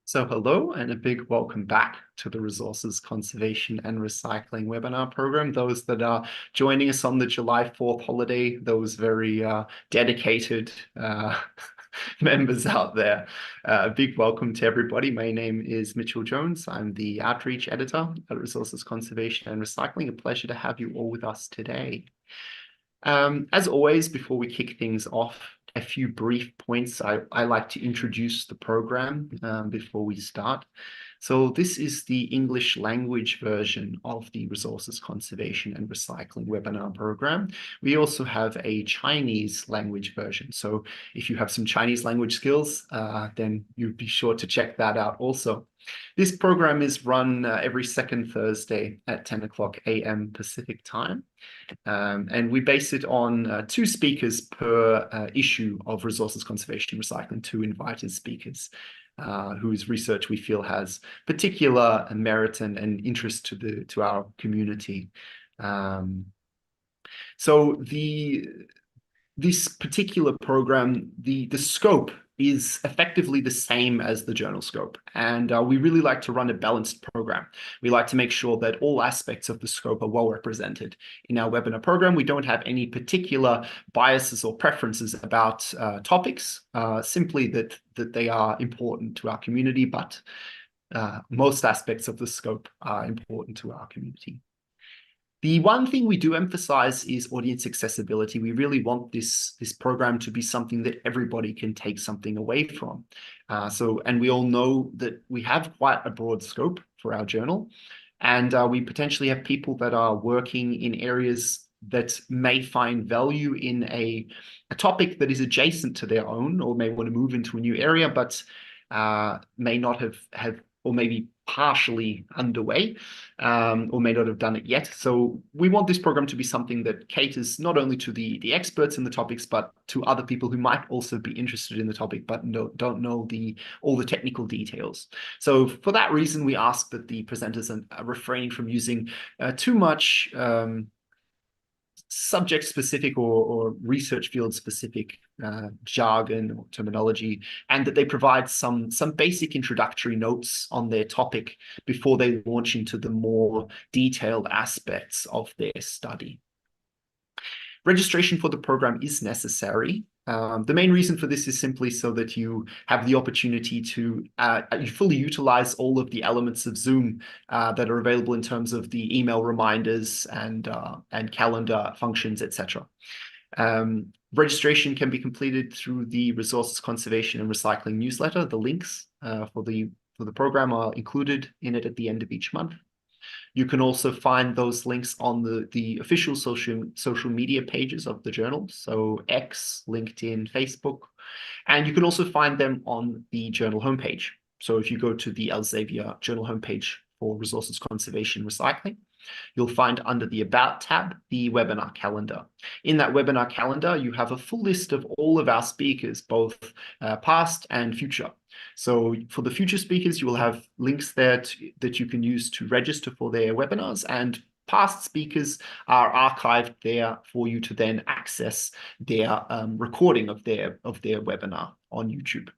So hello and a big welcome back to the Resources Conservation and Recycling webinar program. Those that are joining us on the July 4th holiday, those very dedicated members out there. A big welcome to everybody. My name is Mitchell Jones. I'm the Outreach Editor at Resources Conservation and Recycling. A pleasure to have you all with us today. As always, before we kick things off, a few brief points. I like to introduce the program before we start. So this is the English language version of the Resources Conservation and Recycling webinar program. We also have a Chinese language version. So if you have some Chinese language skills, then you'd be sure to check that out also. This program is run every second Thursday at 10 o'clock a.m. Pacific time. And we base it on 2 speakers per issue of Resources Conservation and Recycling, 2 invited speakers whose research we feel has particular merit and interest to our community. So this particular program, the scope is effectively the same as the journal scope. And we really like to run a balanced program. We like to make sure that all aspects of the scope are well represented. In our webinar program, we don't have any particular biases or preferences about topics, simply that they are important to our community, but most aspects of the scope are important to our community. The one thing we do emphasize is audience accessibility. We really want this program to be something that everybody can take something away from. And we all know that we have quite a broad scope for our journal, and we potentially have people that are working in areas that may find value in a topic that is adjacent to their own, or may want to move into a new area, but may not have or maybe partially underway, or may not have done it yet. So we want this program to be something that caters not only to the experts in the topics, but to other people who might also be interested in the topic, but don't know all the technical details. So for that reason, we ask that the presenters refrain from using too much subject-specific or research field-specific jargon or terminology, and that they provide some basic introductory notes on their topic before they launch into the more detailed aspects of their study. Registration for the program is necessary. The main reason for this is simply so that you have the opportunity to fully utilize all of the elements of Zoom that are available in terms of the email reminders and calendar functions, etc. Registration can be completed through the Resources Conservation and Recycling newsletter. The links for the program are included in it at the end of each month. You can also find those links on the official social media pages of the journal, so X, LinkedIn, Facebook, and you can also find them on the journal homepage. So if you go to the Elsevier journal homepage for Resources Conservation and Recycling, you'll find under the About tab the webinar calendar. In that webinar calendar, you have a full list of all of our speakers, both past and future. So for the future speakers, you will have links there that you can use to register for their webinars, and past speakers are archived there for you to then access their recording of their webinar on YouTube.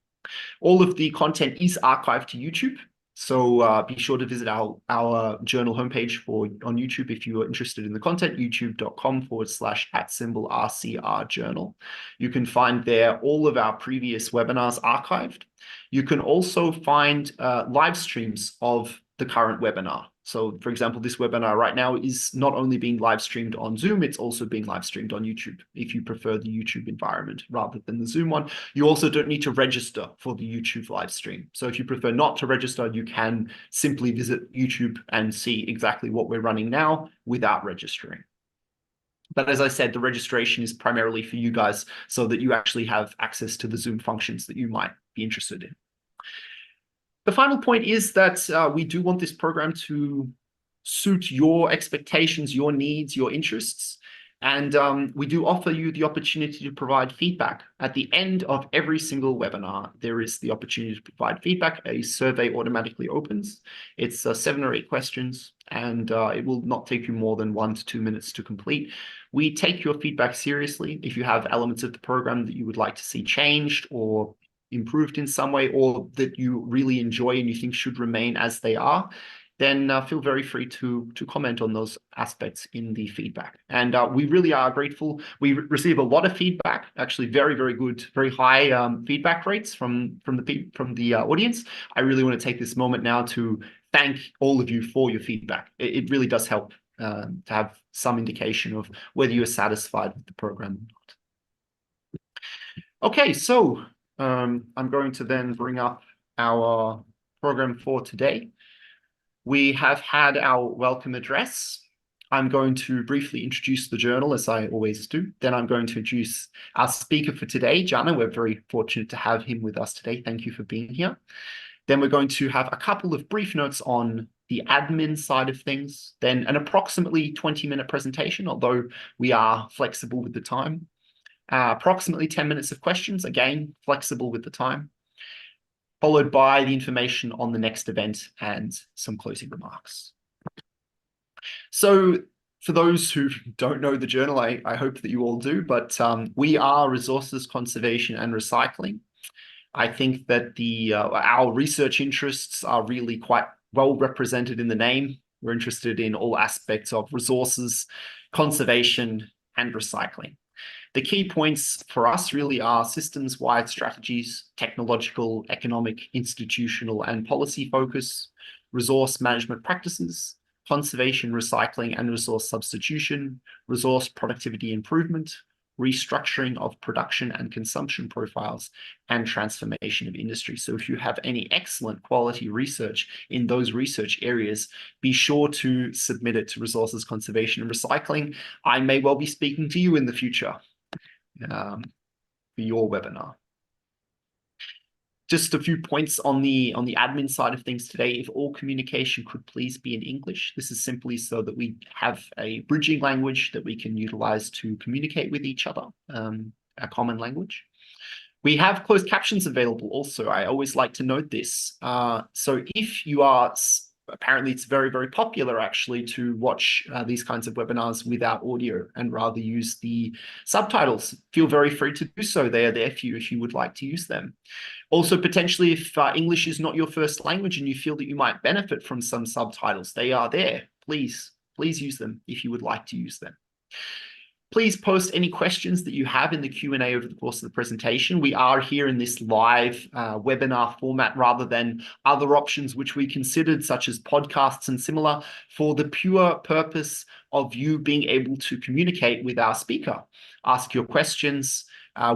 All of the content is archived to YouTube. So be sure to visit our journal homepage on YouTube if you are interested in the content, youtube.com/@RCR journal. You can find there all of our previous webinars archived. You can also find live streams of the current webinar. So for example, this webinar right now is not only being live streamed on Zoom, it's also being live streamed on YouTube, if you prefer the YouTube environment rather than the Zoom one. You also don't need to register for the YouTube live stream. So if you prefer not to register, you can simply visit YouTube and see exactly what we're running now without registering. But as I said, the registration is primarily for you guys so that you actually have access to the Zoom functions that you might be interested in. The final point is that we do want this program to suit your expectations, your needs, your interests. And we do offer you the opportunity to provide feedback. At the end of every single webinar, there is the opportunity to provide feedback. A survey automatically opens. It's 7 or 8 questions, and it will not take you more than 1 to 2 minutes to complete. We take your feedback seriously. If you have elements of the program that you would like to see changed, or improved in some way, or that you really enjoy and you think should remain as they are, then feel very free to comment on those aspects in the feedback. And we really are grateful. We receive a lot of feedback, actually very, very good, very high feedback rates from the audience. I really want to take this moment now to thank all of you for your feedback. It really does help to have some indication of whether you're satisfied with the program or not. Okay, so I'm going to then bring up our program for today. We have had our welcome address. I'm going to briefly introduce the journal, as I always do. Then I'm going to introduce our speaker for today, Jana. We're very fortunate to have him with us today. Thank you for being here. Then we're going to have a couple of brief notes on the admin side of things, then an approximately 20-minute presentation, although we are flexible with the time. Approximately 10 minutes of questions, again, flexible with the time, followed by the information on the next event and some closing remarks. So for those who don't know the journal, I hope that you all do, but we are Resources Conservation and Recycling. I think that our research interests are really quite well represented in the name. We're interested in all aspects of resources, conservation, and recycling. The key points for us really are systems-wide strategies, technological, economic, institutional, and policy focus, resource management practices, conservation, recycling, and resource substitution, resource productivity improvement, restructuring of production and consumption profiles, and transformation of industry. So if you have any excellent quality research in those research areas, be sure to submit it to Resources Conservation and Recycling. I may well be speaking to you in the future for your webinar. Just a few points on the admin side of things today. If all communication could please be in English. This is simply so that we have a bridging language that we can utilize to communicate with each other, a common language. We have closed captions available also. I always like to note this. So if you are, apparently it's very, very popular actually to watch these kinds of webinars without audio and rather use the subtitles. Feel very free to do so. They are there for you if you would like to use them. Also, potentially, if English is not your first language and you feel that you might benefit from some subtitles, they are there. Please use them if you would like to use them. Please post any questions that you have in the Q&A over the course of the presentation. We are here in this live webinar format rather than other options which we considered, such as podcasts and similar, for the pure purpose of you being able to communicate with our speaker, ask your questions.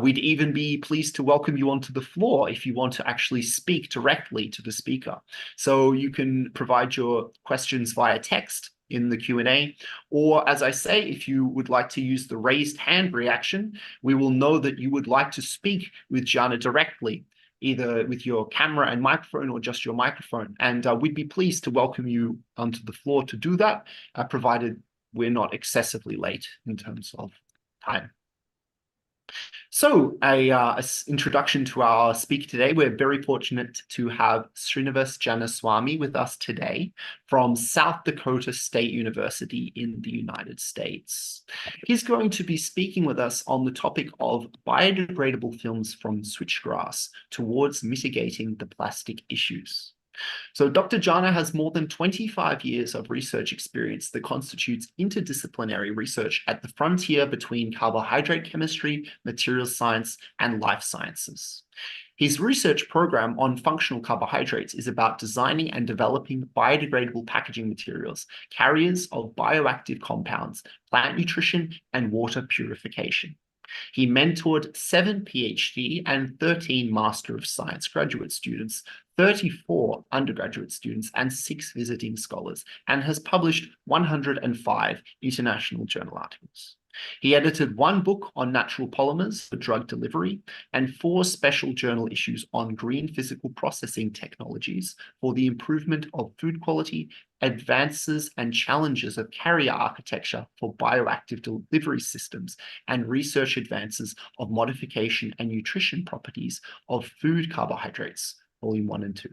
We'd even be pleased to welcome you onto the floor if you want to actually speak directly to the speaker. So you can provide your questions via text in the Q&A, or as I say, if you would like to use the raised hand reaction, we will know that you would like to speak with Jana directly, either with your camera and microphone or just your microphone. And we'd be pleased to welcome you onto the floor to do that, provided we're not excessively late in terms of time. So an introduction to our speaker today. We're very fortunate to have Srinivas JANASWAMY with us today from South Dakota State University in the United States. He's going to be speaking with us on the topic of biodegradable films from switchgrass towards mitigating the plastic issues. So Dr. Jana has more than 25 years of research experience that constitutes interdisciplinary research at the frontier between carbohydrate chemistry, materials science, and life sciences. His research program on functional carbohydrates is about designing and developing biodegradable packaging materials, carriers of bioactive compounds, plant nutrition, and water purification. He mentored 7 PhD and 13 Master of Science graduate students, 34 undergraduate students, and 6 visiting scholars, and has published 105 international journal articles. He edited 1 book on natural polymers for drug delivery and 4 special journal issues on green physical processing technologies for the improvement of food quality, advances and challenges of carrier architecture for bioactive delivery systems, and research advances of modification and nutrition properties of food carbohydrates, Volume 1 and 2.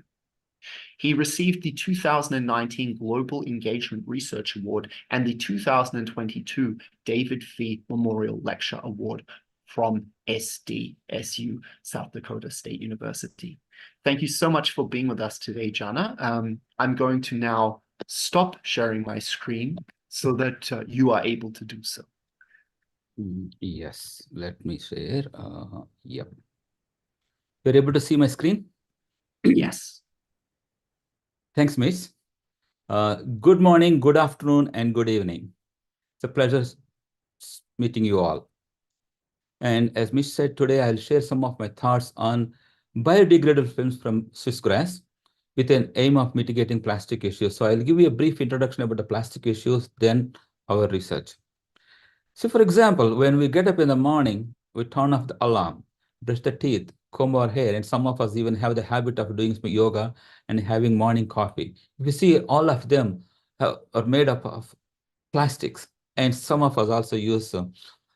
He received the 2019 Global Engagement Research Award and the 2022 David Fee Memorial Lecture Award from SDSU, South Dakota State University. Thank you so much for being with us today, Jana. I'm going to now stop sharing my screen so that you are able to do so. Yes, let me share. Yep. You're able to see my screen? Yes. Thanks, Miss. Good morning, good afternoon, and good evening. It's a pleasure meeting you all. And as Miss said, today I'll share some of my thoughts on biodegradable films from switchgrass with an aim of mitigating plastic issues. So I'll give you a brief introduction about the plastic issues, then our research. So for example, when we get up in the morning, we turn off the alarm, brush the teeth, comb our hair, and some of us even have the habit of doing some yoga and having morning coffee. If you see, all of them are made up of plastics, and some of us also use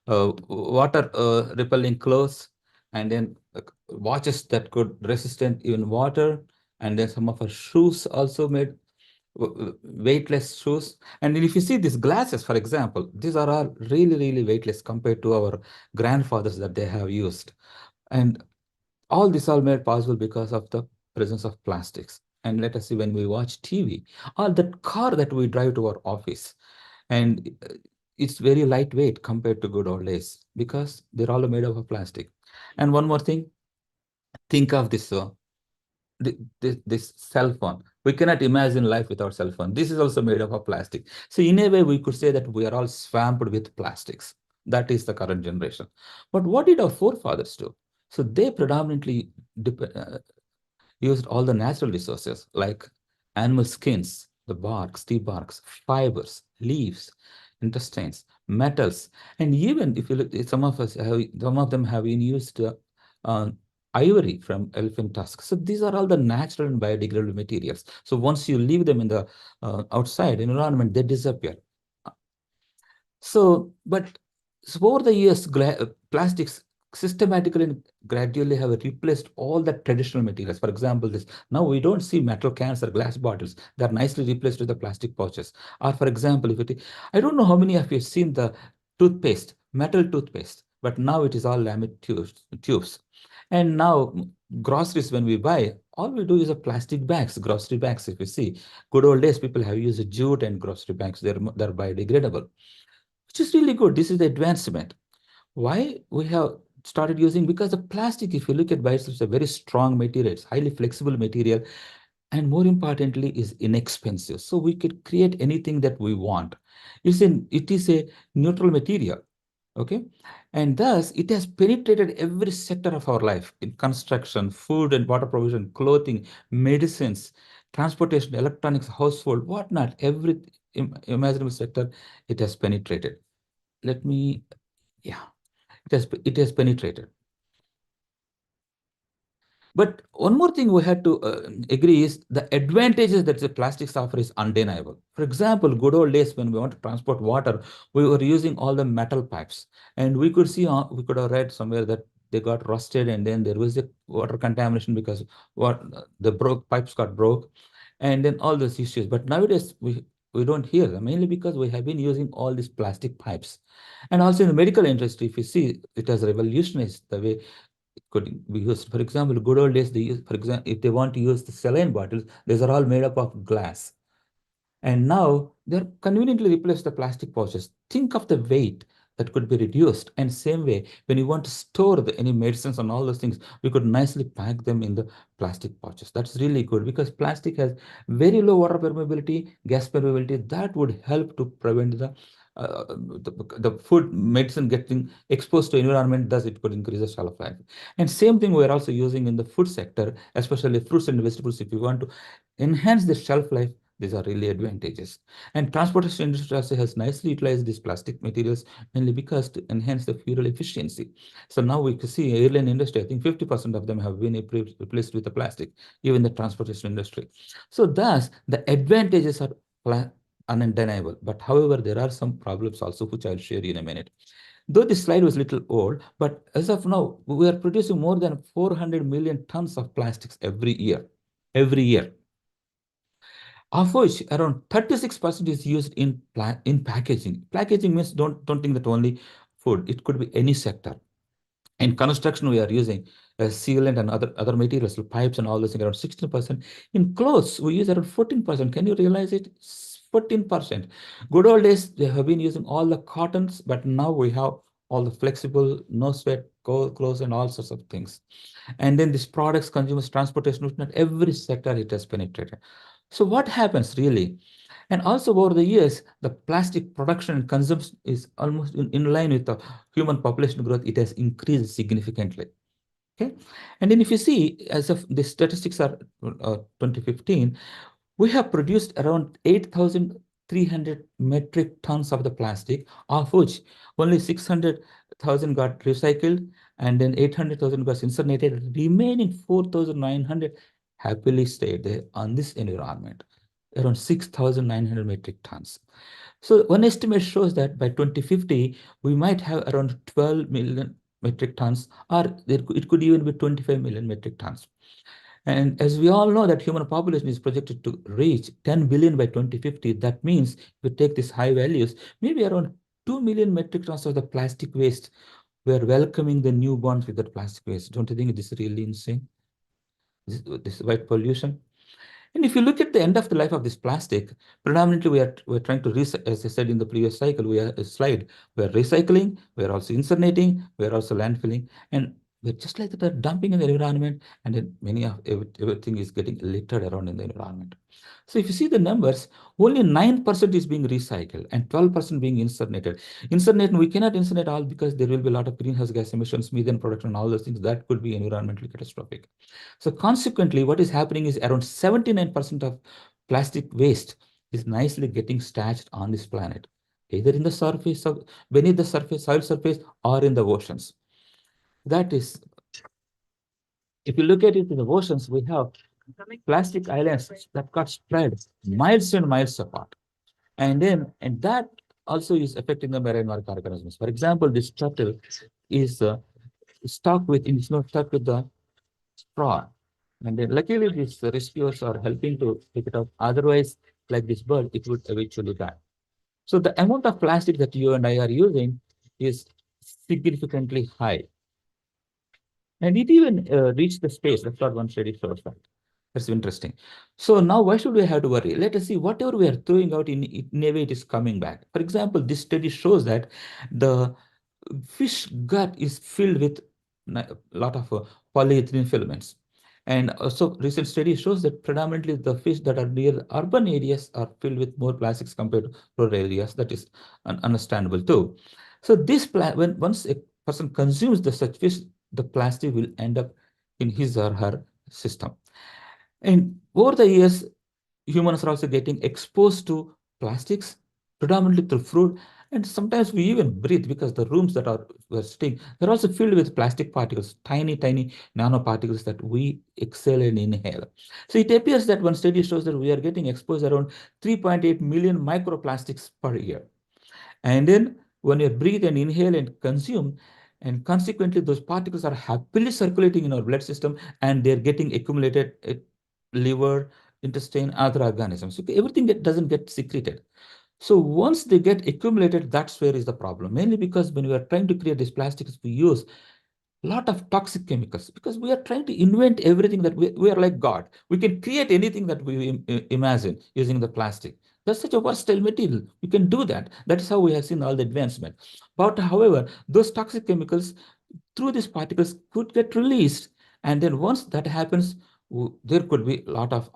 water repelling clothes, and then watches that could resistant even water, and then some of our shoes also made weightless shoes. And then if you see these glasses, for example, these are all really, really weightless compared to our grandfathers that they have used. And all this all made possible because of the presence of plastics. And let us see, when we watch TV, or that car that we drive to our office, and it's very lightweight compared to good old days because they're all made of plastic. And one more thing, think of this this cell phone. We cannot imagine life without cell phone. This is also made up of plastic. So in a way, we could say that we are all swamped with plastics. That is the current generation. But what did our forefathers do? So they predominantly used all the natural resources like animal skins, the barks, tree barks, fibers, leaves, intestines, metals, and even if you look, some of them have been used uh, ivory from elephant tusks. So these are all the natural and biodegradable materials. So once you leave them in the outside environment, they disappear. So, but over the years, plastics systematically and gradually have replaced all the traditional materials. For example, this now we don't see metal cans or glass bottles. They're nicely replaced with the plastic pouches. Or for example, I don't know how many of you have seen the toothpaste, metal toothpaste, but now it is all laminate tubes. And now groceries, when we buy, all we do is a plastic bags, grocery bags. If you see, good old days, people have used jute and grocery bags. They're biodegradable, which is really good. This is the advancement. Why we have started using? Because the plastic, if you look at by itself, is a very strong material. It's highly flexible material, and more importantly, is inexpensive. So we could create anything that we want. It is a neutral material. Okay, and thus it has penetrated every sector of our life in construction, food and water provision, clothing, medicines, transportation, electronics, household, whatnot. Every imaginable sector it has penetrated. Let me, yeah, it has penetrated. But one more thing we had to agree is the advantages that the plastics offer is undeniable. For example, good old days when we want to transport water, we were using all the metal pipes, and we could see, we could have read somewhere that they got rusted, and then there was a water contamination because what the pipes got broke, and then all those issues. But nowadays we don't hear them, mainly because we have been using all these plastic pipes. And also in the medical industry, if you see, it has revolutionized the way it could be used. For example, good old days, they use, for example, if they want to use the saline bottles, these are all made up of glass. And now they're conveniently replaced the plastic pouches. Think of the weight that could be reduced. And same way, when you want to store any medicines and all those things, we could nicely pack them in the plastic pouches. That's really good because plastic has very low water permeability, gas permeability. That would help to prevent the food medicine getting exposed to environment. Thus, it could increase the shelf life. And same thing we're also using in the food sector, especially fruits and vegetables. If you want to enhance the shelf life, these are really advantages. And transportation industry also has nicely utilized these plastic materials mainly because to enhance the fuel efficiency. So now we can see airline industry, I think 50% of them have been replaced with the plastic, even the transportation industry. So thus the advantages are undeniable. But however, there are some problems also, which I'll share in a minute. Though this slide was a little old, but as of now, we are producing more than 400 million tons of plastics every year. Every year, of which around 36% is used in packaging. Packaging means don't think that only food. It could be any sector. In construction, we are using sealant and other materials, pipes and all those things, around 16%. In clothes, we use around 14%. Can you realize it? 14%. Good old days, they have been using all the cottons, but now we have all the flexible, no sweat clothes and all sorts of things. And then these products, consumers, transportation, not every sector it has penetrated. So what happens really? And also over the years, the plastic production and consumption is almost in line with the human population growth. It has increased significantly. Okay. And then if you see, as of the statistics are 2015, we have produced around 8,300 metric tons of the plastic, of which only 600,000 got recycled, and then 800,000 got incinerated. Remaining 4,900 happily stayed there on this environment, around 6,900 metric tons. So one estimate shows that by 2050, we might have around 12 million metric tons, or it could even be 25 million metric tons. And as we all know that human population is projected to reach 10 billion by 2050, that means if we take these high values, maybe around 2 million metric tons of the plastic waste, we are welcoming the newborns with that plastic waste. Don't you think this is really insane? This white pollution. And if you look at the end of the life of this plastic, predominantly we're trying to, as I said in the previous cycle, we are a slide, we're recycling, we're also incinerating, we're also landfilling, and we're just like that, dumping in the environment, and then many of everything is getting littered around in the environment. So if you see the numbers, only 9% is being recycled and 12% being incinerated. Incinerating, we cannot incinerate all because there will be a lot of greenhouse gas emissions, methane production, and all those things that could be environmentally catastrophic. So consequently, what is happening is around 79% of plastic waste is nicely getting stashed on this planet, either in the surface of beneath the surface, soil surface, or in the oceans. That is, if you look at it in the oceans, we have plastic islands that got spread miles and miles apart. And that also is affecting the marine microorganisms. For example, this turtle is stuck with the straw. And then luckily these rescuers are helping to pick it up. Otherwise, like this bird, it would eventually die. So the amount of plastic that you and I are using is significantly high. And it even reached the space. That's what one study shows that. That's interesting. So now why should we have to worry? Let us see, whatever we are throwing out in a way, it is coming back. For example, this study shows that the fish gut is filled with a lot of polyethylene filaments. And also recent study shows that predominantly the fish that are near urban areas are filled with more plastics compared to rural areas. That is understandable too. So this once a person consumes the such fish, the plastic will end up in his or her system. And over the years, humans are also getting exposed to plastics, predominantly through food. And sometimes we even breathe because the rooms that we're staying, they're also filled with plastic particles, tiny, tiny nanoparticles that we exhale and inhale. So it appears that one study shows that we are getting exposed around 3.8 million microplastics per year. And then when you breathe and inhale and consume, and consequently, those particles are happily circulating in our blood system and they're getting accumulated at liver, intestine, other organisms. Okay, everything that doesn't get secreted. So once they get accumulated, that's where is the problem. Mainly because when we are trying to create these plastics, we use a lot of toxic chemicals because we are trying to invent everything that we are like God. We can create anything that we imagine using the plastic. That's such a versatile material. We can do that. That is how we have seen all the advancement. But however, those toxic chemicals through these particles could get released. And then once that happens, there could be a lot of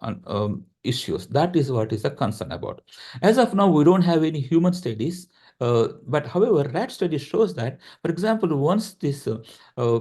issues. That is what is the concern about. As of now, we don't have any human studies. But however, rat study shows that, for example, once this uh,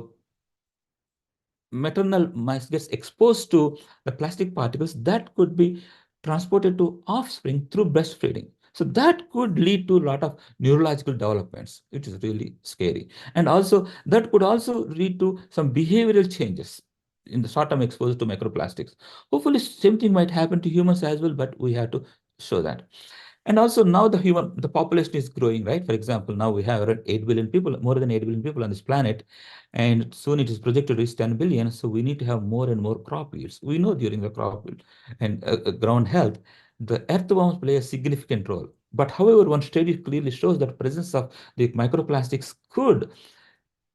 maternal mice gets exposed to the plastic particles, that could be transported to offspring through breastfeeding. So that could lead to a lot of neurological developments, which is really scary. And also that could also lead to some behavioral changes in the short-term exposure to microplastics. Hopefully same thing might happen to humans as well, but we have to show that. And also now the population is growing, right? For example, now we have around 8 billion people, more than 8 billion people on this planet, and soon it is projected to reach 10 billion. So we need to have more and more crop yields. We know during the crop yield and ground health, the earthworms play a significant role. But however, one study clearly shows that presence of the microplastics could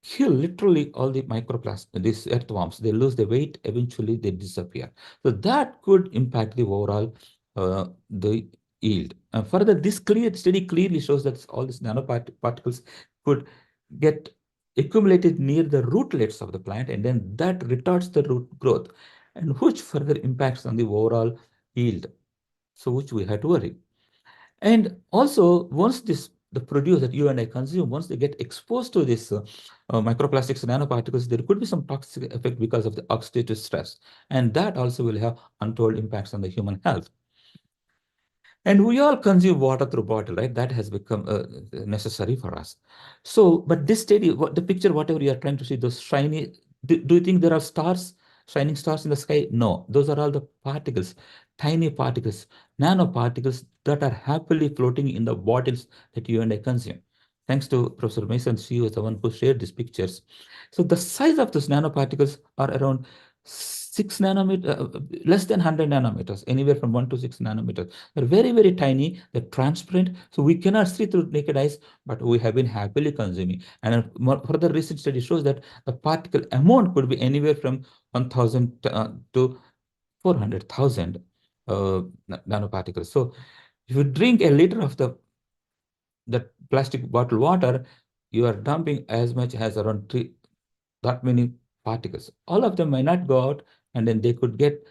kill literally all the microplastics, these earthworms. They lose their weight, eventually they disappear. So that could impact the overall the yield. And further, this study clearly shows that all these nanoparticles could get accumulated near the rootlets of the plant, and then that retards the root growth, and which further impacts on the overall yield. So which we had to worry. And also, once the produce that you and I consume, once they get exposed to this microplastics, nanoparticles, there could be some toxic effect because of the oxidative stress. And that also will have untold impacts on the human health. And we all consume water through bottle, right? That has become necessary for us. So, but this study, the picture, whatever you are trying to see, those shiny, do you think there are stars, shining stars in the sky? No, those are all the particles, tiny particles, nanoparticles that are happily floating in the bottles that you and I consume. Thanks to Professor Mason, she was the one who shared these pictures. So the size of those nanoparticles are around 6 nanometer, less than 100 nanometers, anywhere from 1 to 6 nanometers. They're very, very tiny. They're transparent. So we cannot see through naked eyes, but we have been happily consuming. And further research study shows that the particle amount could be anywhere from 1,000 to 400,000 nanoparticles. So if you drink a liter of the plastic bottle water, you are dumping as much as around that many particles. All of them may not go out, and then they could get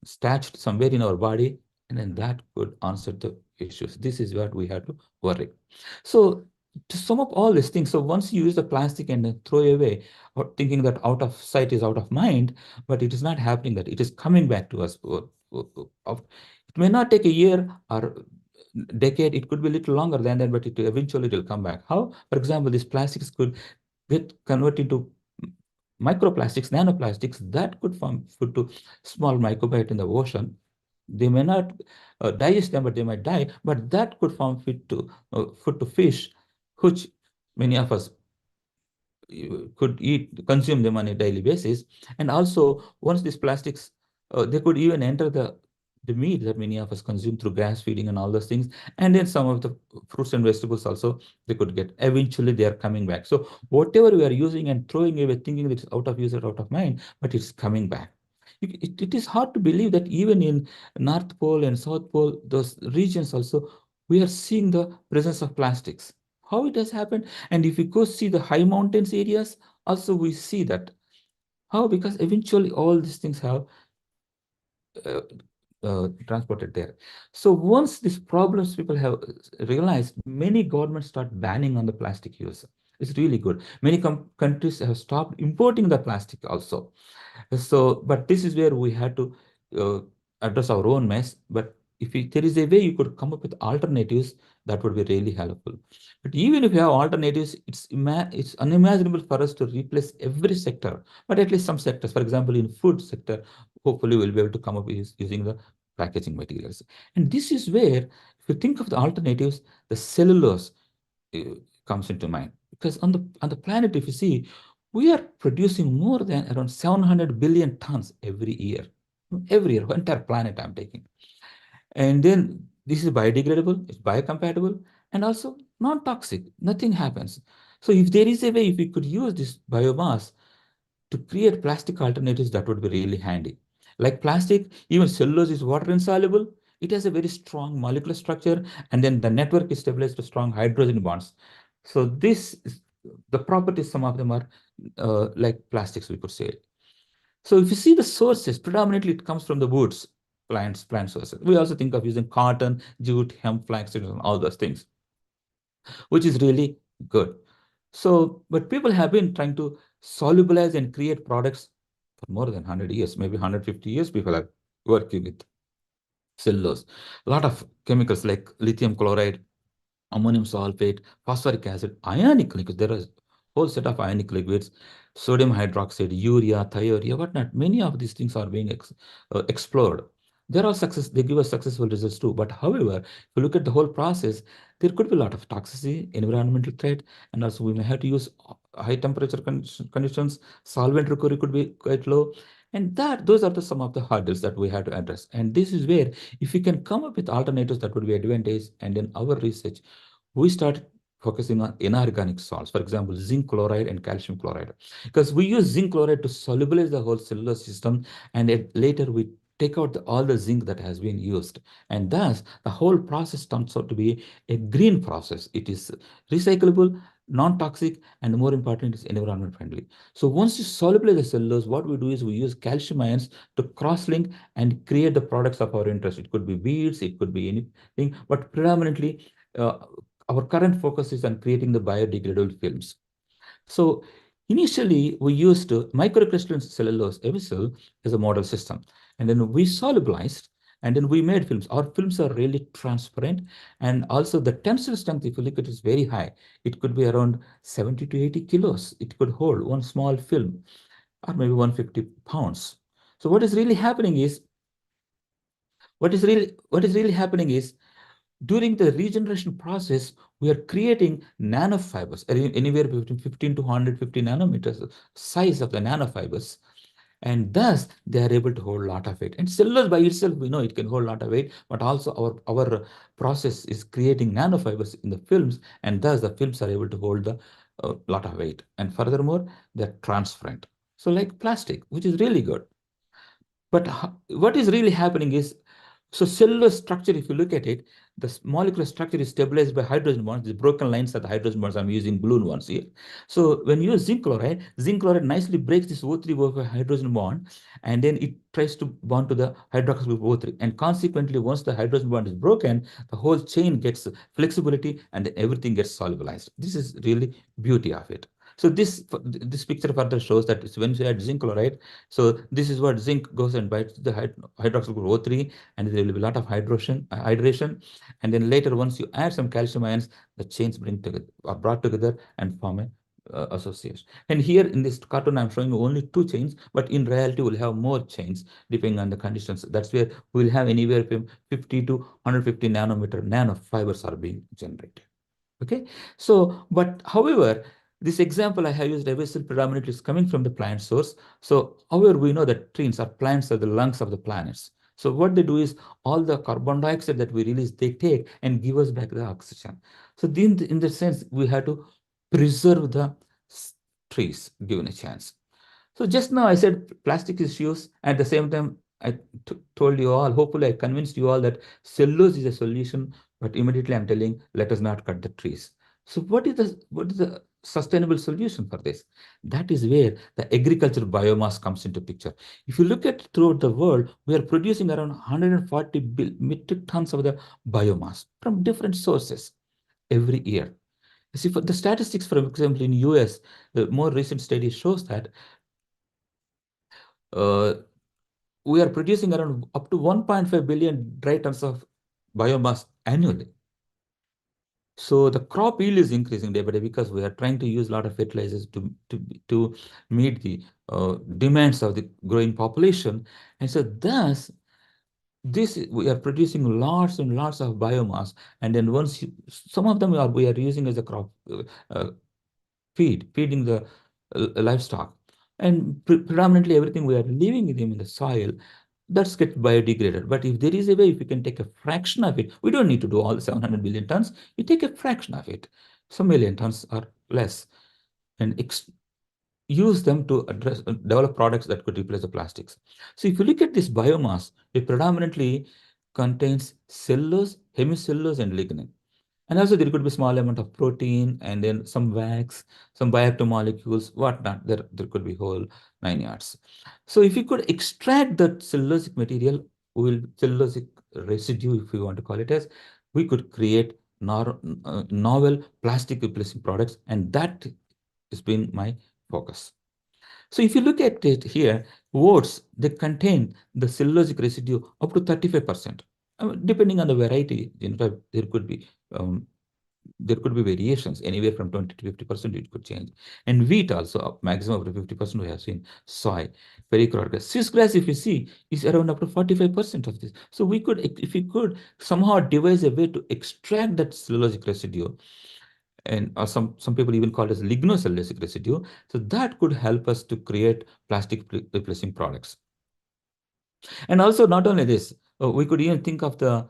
stashed somewhere in our body, and then that could answer the issues. This is what we have to worry. So to sum up all these things, so once you use the plastic and then throw away, or thinking that out of sight is out of mind, but it is not happening, that it is coming back to us. It may not take a year or decade, it could be a little longer than that, but eventually it will come back. How? For example, these plastics could get converted to microplastics, nanoplastics that could form food to small microbiota in the ocean. They may not digest them, but they might die. But that could form food to fish, which many of us could consume them on a daily basis. And also, once these plastics, they could even enter the meat that many of us consume through grass feeding and all those things. And then some of the fruits and vegetables also, they could get, eventually they are coming back. So whatever we are using and throwing away, thinking that it's out of use or out of mind, but it's coming back. It is hard to believe that even in North Pole and South Pole, those regions also, we are seeing the presence of plastics. How it has happened? And if you go see the high mountains areas, also we see that. How? Because eventually all these things have uh, transported there. So once these problems people have realized, many governments start banning on the plastic use. It's really good. Many countries have stopped importing the plastic also. So, but this is where we had to uh, address our own mess. But if there is a way you could come up with alternatives, that would be really helpful. But even if you have alternatives, it's unimaginable for us to replace every sector, but at least some sectors. For example, in food sector, hopefully we'll be able to come up with using the packaging materials. And this is where, if you think of the alternatives, the cellulose uh, comes into mind. Because on the planet, if you see, we are producing more than around 700 billion tons every year. Every year, entire planet I'm taking. And then this is biodegradable, it's biocompatible, and also non-toxic. Nothing happens. So if there is a way, if we could use this biomass to create plastic alternatives, that would be really handy. Like plastic, even cellulose is water insoluble. It has a very strong molecular structure, and then the network is stabilized to strong hydrogen bonds. So the properties, some of them are like plastics, we could say. So if you see the sources, predominantly it comes from the woods, plant sources. We also think of using cotton, jute, hemp, flax, and all those things, which is really good. So, but people have been trying to solubilize and create products for more than 100 years, maybe 150 years, people are working with cellulose. A lot of chemicals like lithium chloride, ammonium sulfate, phosphoric acid, ionic liquids. There is a whole set of ionic liquids, sodium hydroxide, urea, thiourea, whatnot. Many of these things are being explored. They're all success. They give us successful results too. But however, if you look at the whole process, there could be a lot of toxicity, environmental threat, and also we may have to use high temperature conditions. Solvent recovery could be quite low. And those are some of the hurdles that we have to address. And this is where, if we can come up with alternatives, that would be advantage. And in our research, we start focusing on inorganic salts, for example, zinc chloride and calcium chloride. Because we use zinc chloride to solubilize the whole cellular system, and later we take out all the zinc that has been used. And thus, the whole process turns out to be a green process. It is recyclable, non-toxic, and more important, it's environment friendly. So once you solubilize the cellulose, what we do is we use calcium ions to cross-link and create the products of our interest. It could be beads, it could be anything, but predominantly, our current focus is on creating the biodegradable films. So initially, we used microcrystalline cellulose abyssal as a model system. And then we solubilized, and then we made films. Our films are really transparent. And also the tensile strength, if you look at it, is very high. It could be around 70 to 80 kilos. It could hold one small film, or maybe 150 pounds. So what is really happening is, during the regeneration process, we are creating nanofibers, anywhere between 15 to 150 nanometers size of the nanofibers. And thus, they are able to hold a lot of weight. And cellulose by itself, we know it can hold a lot of weight, but also our process is creating nanofibers in the films, and thus the films are able to hold a lot of weight. And furthermore, they're transparent. So like plastic, which is really good. But what is really happening is, so cellular structure, if you look at it, the molecular structure is stabilized by hydrogen bonds. The broken lines are the hydrogen bonds. I'm using blue ones here. So when you use zinc chloride nicely breaks this O3 over hydrogen bond, and then it tries to bond to the hydroxyl group O3. And consequently, once the hydrogen bond is broken, the whole chain gets flexibility and everything gets solubilized. This is really beauty of it. So this picture further shows that it's when you add zinc chloride, so this is what zinc goes and bites the hydroxyl group O3, and there will be a lot of hydration. And then later, once you add some calcium ions, the chains are brought together and form a association. And here in this cartoon, I'm showing you only 2 chains, but in reality, we'll have more chains depending on the conditions. That's where we'll have anywhere from 50 to 150 nanofibers are being generated. Okay, so but however, this example I have used abyssal predominantly is coming from the plant source. So however, we know that trees or plants are the lungs of the planets. So what they do is all the carbon dioxide that we release, they take and give us back the oxygen. So in the sense, we have to preserve the trees given a chance. So just now I said plastic issues. At the same time, I told you all, hopefully I convinced you all that cellulose is a solution, but immediately I'm telling, let us not cut the trees. So what is the sustainable solution for this? That is where the agricultural biomass comes into picture. If you look at throughout the world, we are producing around 140 metric tons of the biomass from different sources every year. You see, for the statistics, for example, in US, the more recent study shows that we are producing around up to 1.5 billion dry tons of biomass annually. So the crop yield is increasing day by day because we are trying to use a lot of fertilizers to meet the demands of the growing population. And so thus, we are producing lots and lots of biomass. And then some of them we are using as a crop feeding the livestock. And predominantly everything we are leaving them in the soil, that's get biodegraded. But if there is a way, if you can take a fraction of it, we don't need to do all the 700 billion tons, you take a fraction of it, some million tons or less, and use them to develop products that could replace the plastics. So if you look at this biomass, it predominantly contains cellulose, hemicellulose, and lignin. And also there could be small amount of protein and then some wax, some bioactive molecules, whatnot. There could be whole 9 yards. So if you could extract that cellulosic material, cellulosic residue, if you want to call it as, we could create novel plastic replacing products, and that has been my focus. So if you look at it here, oats, they contain the cellulosic residue up to 35%. Depending on the variety, um, there could be variations anywhere from 20 to 50%. It could change. And wheat also, maximum up to 50% we have seen. Soy, perichloric. Switchgrass, if you see, is around up to 45% of this. So we could, if we could somehow devise a way to extract that cellulosic residue, and some people even call it as lignocellulosic residue. So that could help us to create plastic replacing products. And also not only this, we could even think of the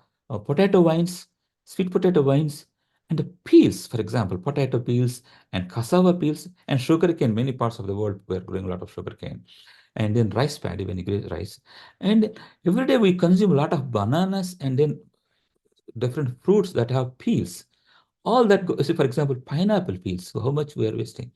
potato wines, sweet potato wines, And the peels, for example, potato peels and cassava peels and sugarcane, many parts of the world were growing a lot of sugarcane. And then rice paddy when you grow rice. And every day we consume a lot of bananas and then different fruits that have peels. All that, say for example, pineapple peels. So how much we are wasting?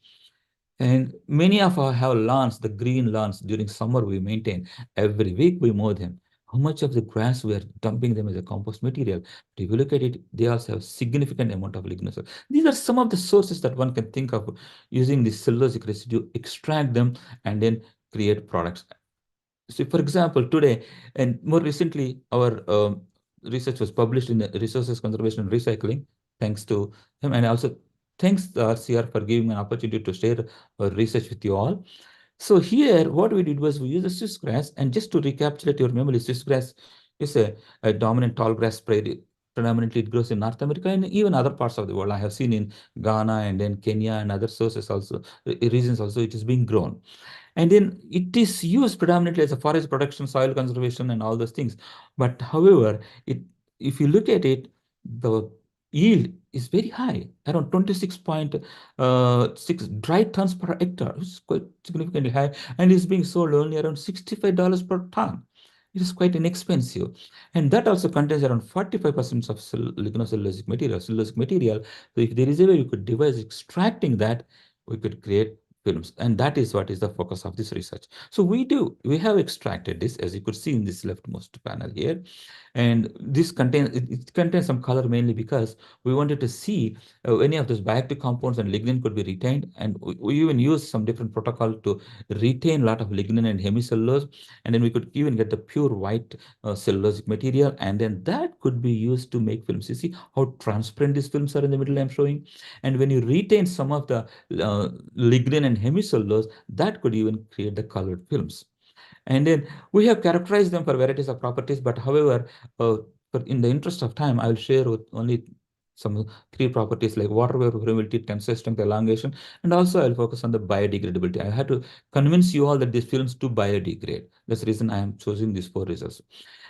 And many of our have lawns, the green lawns during summer we maintain. Every week we mow them. How much of the grass we are dumping them as a compost material? But if you look at it, they also have significant amount of lignins. These are some of the sources that one can think of using the cellulosic residue, extract them, and then create products. So, for example, today and more recently, our research was published in the Resources Conservation and Recycling, thanks to him, and also thanks to RCR for giving me an opportunity to share our research with you all. So here, what we did was we used the switchgrass, and just to recapitulate your memory, switchgrass is a dominant tall grass spread. Predominantly, it grows in North America and even other parts of the world. I have seen in Ghana and then Kenya and other sources also, regions also, it is being grown. And then it is used predominantly as a forest protection, soil conservation, and all those things. But however, if you look at it, the yield is very high, around 26.6 dry tons per hectare, which is quite significantly high, and is being sold only around $65 per ton. It is quite inexpensive. And that also contains around 45% of lignocellulosic material, cellulosic material. So if there is a way you could devise extracting that, we could create films, and that is what is the focus of this research. So we have extracted this, as you could see in this leftmost panel here, and this it contains some color mainly because we wanted to see any of those bioactive compounds and lignin could be retained, and we even use some different protocol to retain a lot of lignin and hemicellulose, and then we could even get the pure white cellulosic material, and then that could be used to make films. You see how transparent these films are in the middle I'm showing, and when you retain some of the lignin and hemicellulose, that could even create the colored films. And then we have characterized them for varieties of properties, but however, but in the interest of time, I'll share with only some three properties like water vapor permeability, tensile strength, elongation, and also I'll focus on the biodegradability. I had to convince you all that these films do biodegrade. That's the reason I am choosing these four results.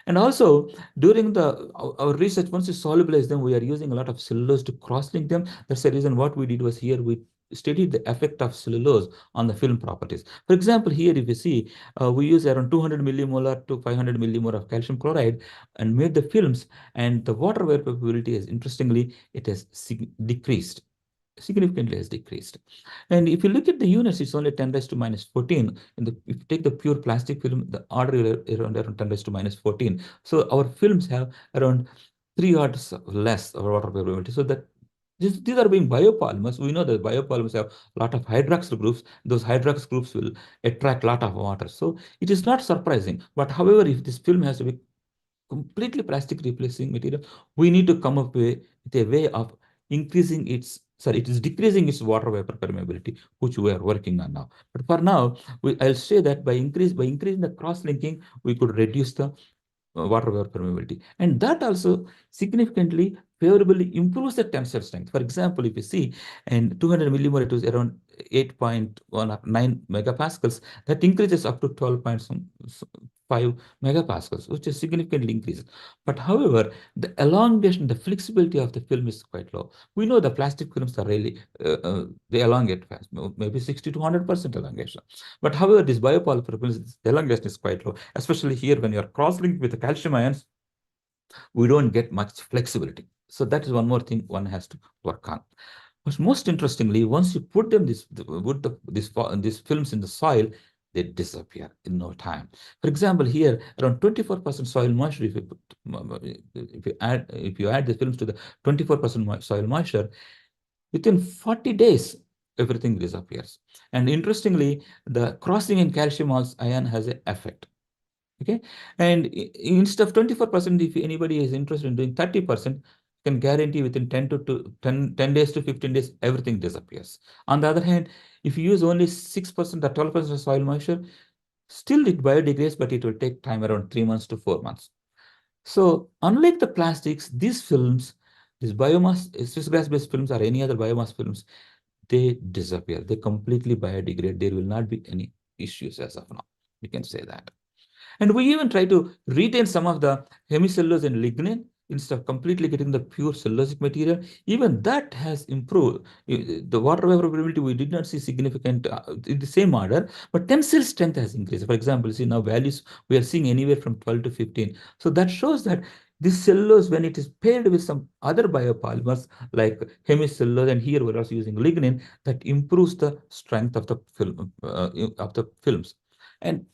And also during our research, once you solubilize them, we are using a lot of cellulose to cross-link them. That's the reason what we did was here we studied the effect of cellulose on the film properties. For example, here if you see, we use around 200 millimolar to 500 millimolar of calcium chloride and made the films, and the water vapor permeability is interestingly, it has decreased. Significantly has decreased. And if you look at the units, it's only 10 raised to minus 14. If you take the pure plastic film, the order around 10 raised to minus 14. So our films have around 3 orders less of water permeability. So that these are being biopolymers. We know that biopolymers have a lot of hydroxyl groups. Those hydroxyl groups will attract a lot of water. So it is not surprising. But however, if this film has to be completely plastic replacing material, we need to come up with a way of increasing it is decreasing its water vapor permeability, which we are working on now. But for now, I'll say that by increasing the cross-linking, we could reduce the water vapor permeability. And that also significantly favorably improves the tensile strength. For example, if you see, and 200 millimolar, it was around 8.19 megapascals. That increases up to 12.5 megapascals, which is significantly increased. But however, the elongation, the flexibility of the film is quite low. We know the plastic films are really, they elongate fast, maybe 60 to 100% elongation. But however, this biopolymer films, the elongation is quite low, especially here when you're cross-linked with the calcium ions, we don't get much flexibility. So that is one more thing one has to work on. But most interestingly, once you put them these films in the soil, they disappear in no time. For example, here around 24% soil moisture. If you add the films to the 24% soil moisture, within 40 days, everything disappears. And interestingly, the crossing in calcium ion has an effect. Okay, and instead of 24%, if anybody is interested in doing 30%, can guarantee within 10 days to 15 days, everything disappears. On the other hand, if you use only 6% or 12% of soil moisture, still it biodegrades, but it will take time around 3 months to 4 months. So unlike the plastics, these films, these biomass, swissgrass-based films or any other biomass films, they disappear. They completely biodegrade. There will not be any issues as of now. You can say that. And we even try to retain some of the hemicellulose and lignin instead of completely getting the pure cellulosic material, even that has improved. The water availability, we did not see significant in the same order, but tensile strength has increased. For example, see now values we are seeing anywhere from 12 to 15. So that shows that this cellulose, when it is paired with some other biopolymers like hemicellulose, and here we're also using lignin, that improves the strength of the film of the films. And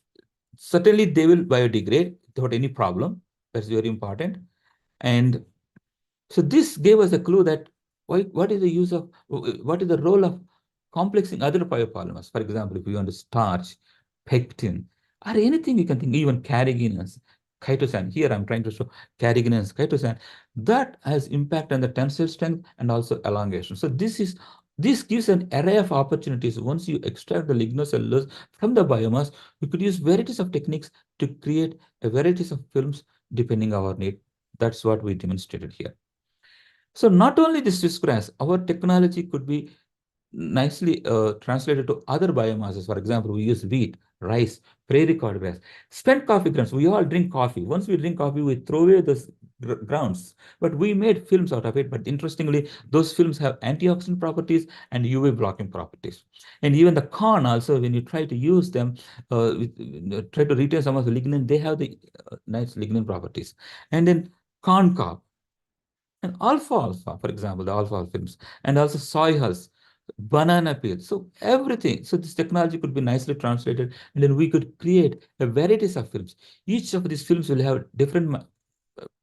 certainly they will biodegrade without any problem. That's very important. And so this gave us a clue that what is the use of, what is the role of complexing other biopolymers? For example, if you want to starch, pectin, or anything you can think, even carrageenans, chitosan. Here I'm trying to show carrageenans, chitosan. That has impact on the tensile strength and also elongation. So this gives an array of opportunities. Once you extract the lignocellulose from the biomass, we could use varieties of techniques to create a varieties of films depending on our need. That's what we demonstrated here. So not only the switchgrass, our technology could be nicely translated to other biomasses. For example, we use wheat, rice, prairie cordgrass, spent coffee grounds. We all drink coffee. Once we drink coffee, we throw away those grounds. But we made films out of it. But interestingly, those films have antioxidant properties and UV blocking properties. And even the corn also, when you try to use them, try to retain some of the lignin, they have the nice lignin properties. And then corn cob. And alfalfa, for example, the alfalfa films, and also soy hulls, banana peel. So everything. So this technology could be nicely translated, and then we could create a varieties of films. Each of these films will have different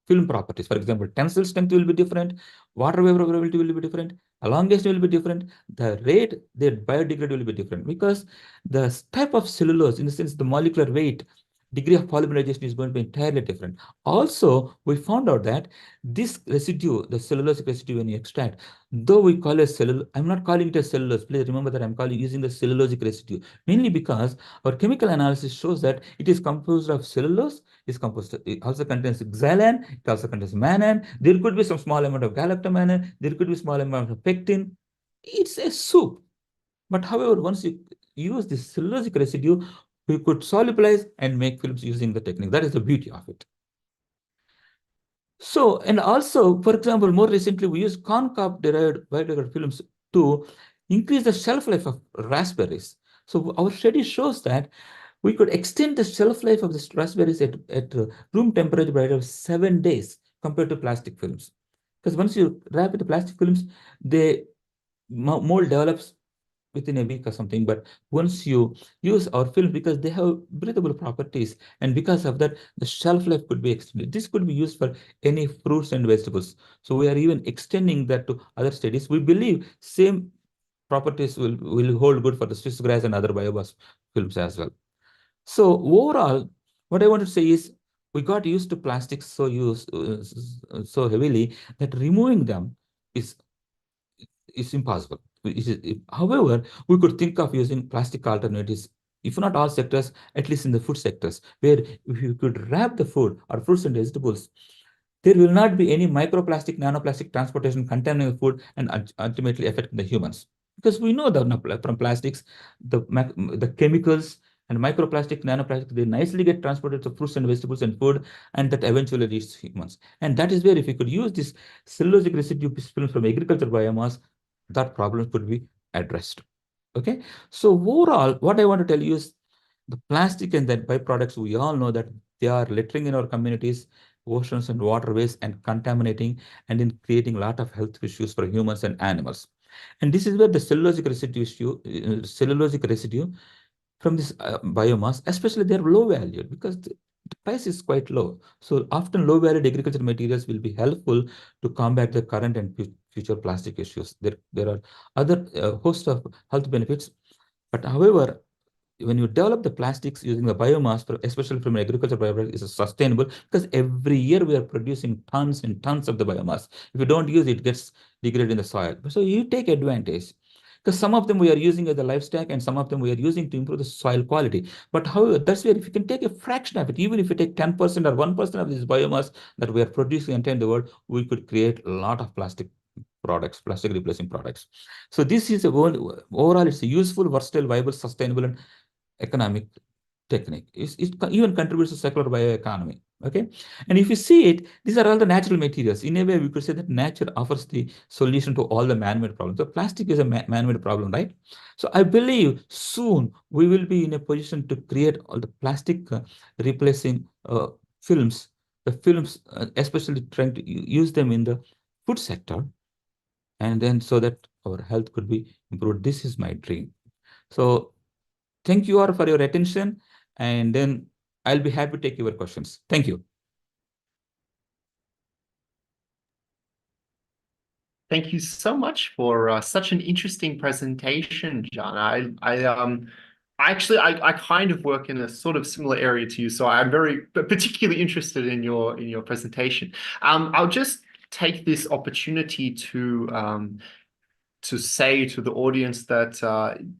film properties. For example, tensile strength will be different, water vapor availability will be different, elongation will be different, the rate they biodegrade will be different, because the type of cellulose, in the sense the molecular weight, degree of polymerization is going to be entirely different. Also, we found out that this residue, the cellulosic residue, when you extract, though we call it cellulose, I'm not calling it a cellulose. Please remember that I'm calling using the cellulosic residue, mainly because our chemical analysis shows that it is composed of cellulose, is composed, it also contains xylane, it also contains mannane. There could be some small amount of galactomannane, there could be small amount of pectin. It's a soup. But however, once you use this cellulosic residue, we could solubilize and make films using the technique. That is the beauty of it. So, and also, for example, more recently, we use corn cob derived biodegradable films to increase the shelf life of raspberries. So our study shows that we could extend the shelf life of the raspberries at room temperature by 7 days compared to plastic films. Because once you wrap it the plastic films, the mold develops within a week or something. But once you use our film, because they have breathable properties, and because of that, the shelf life could be extended. This could be used for any fruits and vegetables. So we are even extending that to other studies. We believe same properties will hold good for the switchgrass and other biomass films as well. So overall, what I want to say is we got used to plastics so heavily that removing them is impossible. However, we could think of using plastic alternatives, if not all sectors, at least in the food sectors, where if you could wrap the food or fruits and vegetables, there will not be any microplastic, nanoplastic transportation contaminating the food and ultimately affecting the humans. Because we know that from plastics, the chemicals and microplastic, nanoplastic, they nicely get transported to fruits and vegetables and food, and that eventually reaches humans. And that is where if you could use this cellulosic residue film from agriculture biomass, that problem could be addressed. Okay. So overall, what I want to tell you is the plastic and then byproducts, we all know that they are littering in our communities, oceans and waterways, and contaminating and in creating a lot of health issues for humans and animals. And this is where the cellulosic residue from this biomass, especially they're low valued because the price is quite low. So often low valued agricultural materials will be helpful to combat the current and future plastic issues. There are other host of health benefits, but however, when you develop the plastics using the biomass, especially from an agricultural biomass, is sustainable because every year we are producing tons and tons of the biomass. If you don't use it, it gets degraded in the soil. So you take advantage. Because some of them we are using as a livestock and some of them we are using to improve the soil quality. But however, that's where if you can take a fraction of it, even if you take 10% or 1% of this biomass that we are producing in the world, we could create a lot of plastic products, plastic replacing products. So this is overall, it's a useful, versatile, viable, sustainable, and economic technique. It even contributes to circular bioeconomy. Okay, and if you see it, these are all the natural materials. In a way, we could say that nature offers the solution to all the man-made problems. So plastic is a man-made problem, right? So I believe soon we will be in a position to create all the plastic replacing films, the films, especially trying to use them in the food sector, and then so that our health could be improved. This is my dream. So thank you all for your attention, and then I'll be happy to take your questions. Thank you. Thank you so much for such an interesting presentation, John. I kind of work in a sort of similar area to you, so I'm very particularly interested in your presentation. I'll just take this opportunity to say to the audience that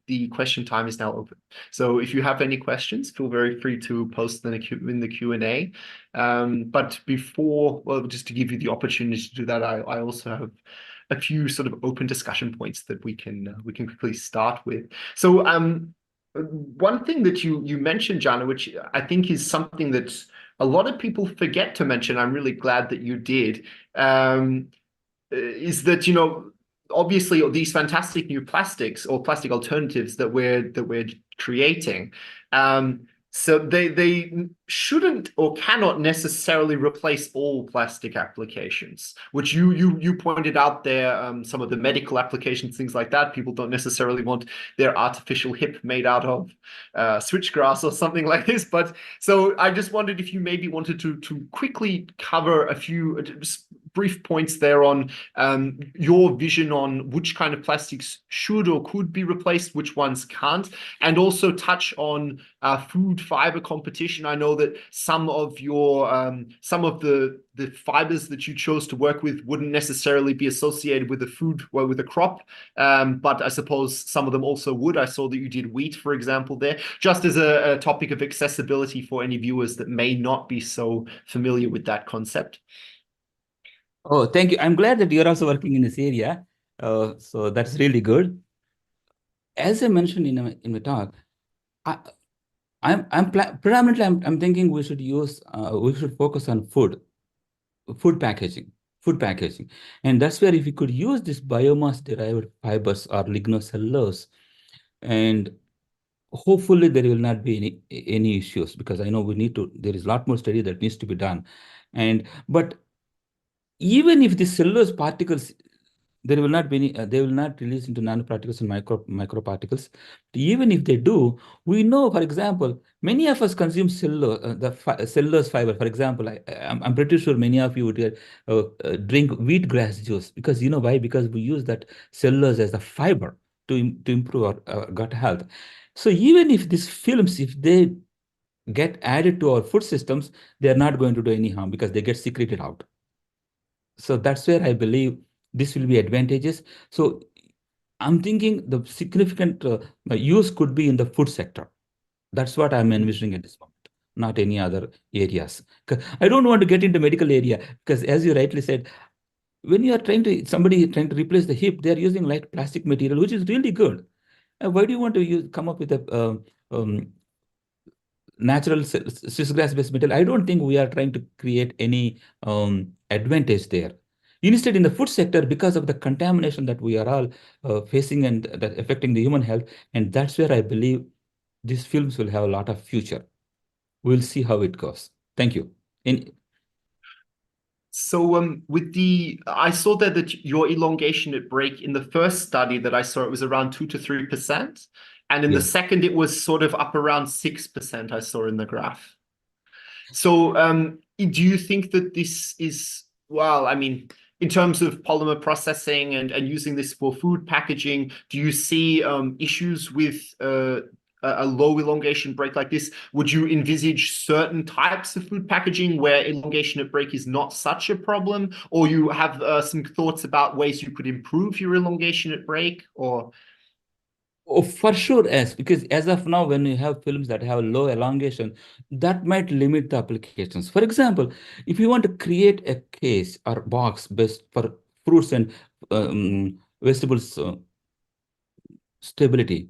the question time is now open. So if you have any questions, feel very free to post them in the Q&A. But before, well, just to give you the opportunity to do that, I also have a few sort of open discussion points that we can quickly start with. So one thing that you mentioned, Jana, which I think is something that a lot of people forget to mention, I'm really glad that you did, is that, obviously these fantastic new plastics or plastic alternatives that we're creating, so they shouldn't or cannot necessarily replace all plastic applications, which you pointed out there. Some of the medical applications, things like that, people don't necessarily want their artificial hip made out of switchgrass or something like this. But so I just wondered if you maybe wanted to quickly cover a few just brief points there on your vision on which kind of plastics should or could be replaced, which ones can't, and also touch on food fiber competition. I know that some of the fibers that you chose to work with wouldn't necessarily be associated with the food, well, with the crop, but I suppose some of them also would. I saw that you did wheat, for example, there, just as a topic of accessibility for any viewers that may not be so familiar with that concept. Oh, thank you. I'm glad that you're also working in this area. So that's really good. As I mentioned in my talk, predominantly I'm thinking we should focus on food packaging, and that's where if we could use this biomass derived fibers or lignocellulose, and hopefully there will not be any issues, because I know there is a lot more study that needs to be done, but even if the cellulose particles, there will not be any, they will not release into nanoparticles and microparticles. Even if they do, we know, for example, many of us consume cellulose fiber. For example, I'm pretty sure many of you would drink wheatgrass juice, because you know why? Because we use that cellulose as a fiber to improve our gut health. So even if these films, if they get added to our food systems, they are not going to do any harm because they get secreted out. So that's where I believe this will be advantageous. So I'm thinking the significant use could be in the food sector. That's what I'm envisioning at this moment, not any other areas. I don't want to get into medical area, because as you rightly said, when you are somebody trying to replace the hip, they're using light plastic material, which is really good. Why do you want to come up with a natural switchgrass based material? I don't think we are trying to create any advantage there. Instead, in the food sector, because of the contamination that we are all facing and that affecting the human health, and that's where I believe these films will have a lot of future. We'll see how it goes. Thank you. So I saw that your elongation at break in the first study that I saw, it was around 2 to 3%. And in the second, it was sort of up around 6%, I saw in the graph. So do you think that this is, well, I mean, in terms of polymer processing and using this for food packaging, do you see issues with a low elongation break like this? Would you envisage certain types of food packaging where elongation at break is not such a problem? Or you have some thoughts about ways you could improve your elongation at break? Or Oh, for sure, yes, because as of now, when you have films that have low elongation, that might limit the applications. For example, if you want to create a case or box best for fruits and vegetables stability,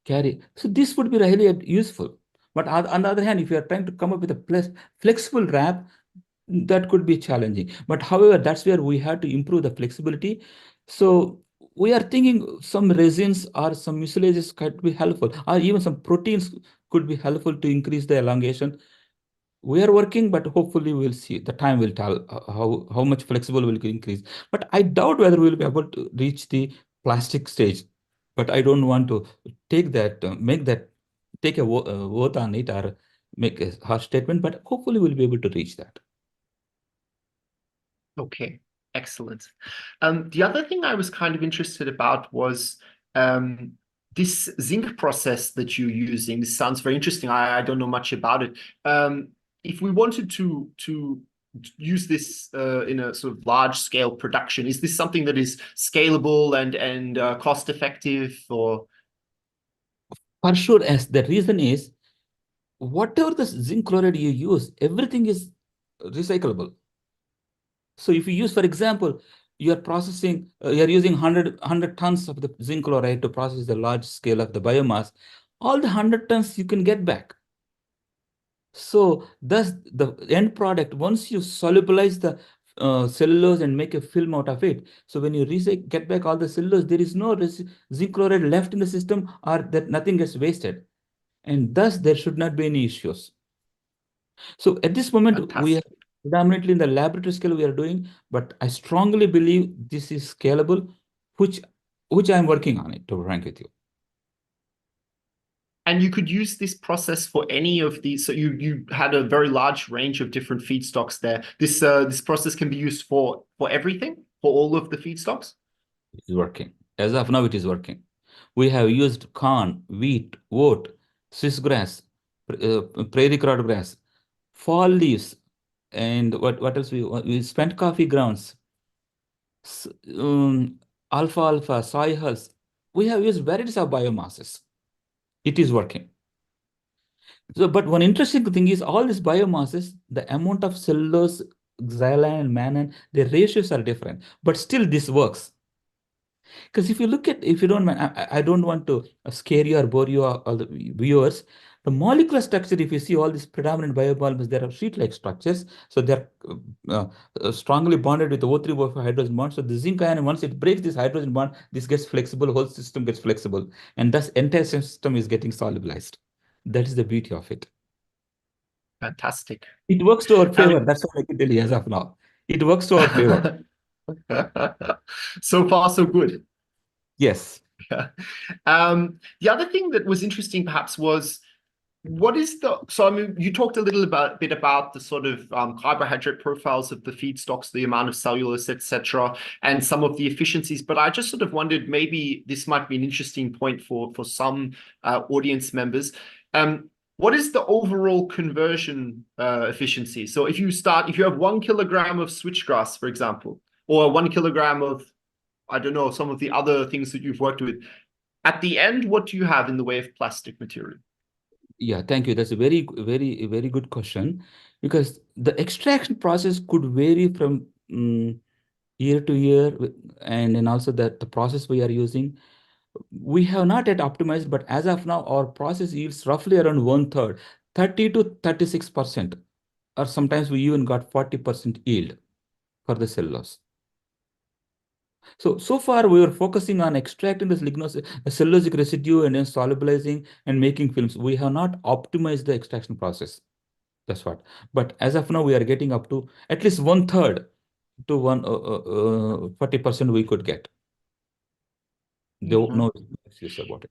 so this would be really useful. But on the other hand, if you are trying to come up with a flexible wrap, that could be challenging. But however, that's where we have to improve the flexibility. So we are thinking some resins or some mucilages could be helpful, or even some proteins could be helpful to increase the elongation. We are working, but hopefully we'll see. The time will tell how much flexible will increase. But I doubt whether we'll be able to reach the plastic stage. But I don't want to take that, take a vote on it or make a harsh statement. But hopefully we'll be able to reach that. Okay, excellent. The other thing I was kind of interested about was this zinc process that you're using. This sounds very interesting. I don't know much about it. If we wanted to use this in a sort of large scale production, is this something that is scalable and cost effective, or? For sure, as the reason is, whatever the zinc chloride you use, everything is recyclable. So if you use, for example, you are processing, you are using 100 tons of the zinc chloride to process the large scale of the biomass, all the 100 tons you can get back. So thus the end product, once you solubilize the cellulose and make a film out of it, so when you get back all the cellulose, there is no zinc chloride left in the system, or that nothing gets wasted. And thus there should not be any issues. So at this moment, we are predominantly in the laboratory scale we are doing, but I strongly believe this is scalable, which I'm working on it, to be frank with you. And you could use this process for any of these. So you had a very large range of different feedstocks there. This process can be used for everything, for all of the feedstocks? It is working. As of now, it is working. We have used corn, wheat, oat, switchgrass, prairie crowdgrass, fall leaves, and what else we spent coffee grounds, alfalfa, soy hulls. We have used varieties of biomasses. It is working. So, but one interesting thing is all these biomasses, the amount of cellulose, xylene, and mannan, the ratios are different, but still this works. Because if you look at, if you don't mind, I don't want to scare you or bore you or all the viewers. The molecular structure, if you see all these predominant biopolymers, there are sheet-like structures. So they're strongly bonded with the O3 O4 hydrogen bond. So the zinc ion, once it breaks this hydrogen bond, this gets flexible, whole system gets flexible. And thus entire system is getting solubilized. That is the beauty of it. Fantastic. It works to our favor. That's what I can tell you as of now. It works to our favor. So far, so good. Yes. The other thing that was interesting perhaps was, what is so I mean, you talked a bit about the sort of carbohydrate profiles of the feedstocks, the amount of cellulose, etc., and some of the efficiencies, but I just sort of wondered, maybe this might be an interesting point for some audience members. What is the overall conversion efficiency? So if you have 1 kilogram of switchgrass, for example, or 1 kilogram of, I don't know, some of the other things that you've worked with, at the end, what do you have in the way of plastic material? Yeah, thank you. That's a very, very, very good question, because the extraction process could vary from year to year, and then also the process we are using. We have not yet optimized, but as of now, our process yields roughly around 1/3, 30 to 36%, or sometimes we even got 40% yield for the cellulose. So far we were focusing on extracting this cellulosic residue and then solubilizing and making films. We have not optimized the extraction process. That's what. But as of now, we are getting up to at least 1/3 to 40% we could get. No excuse about it.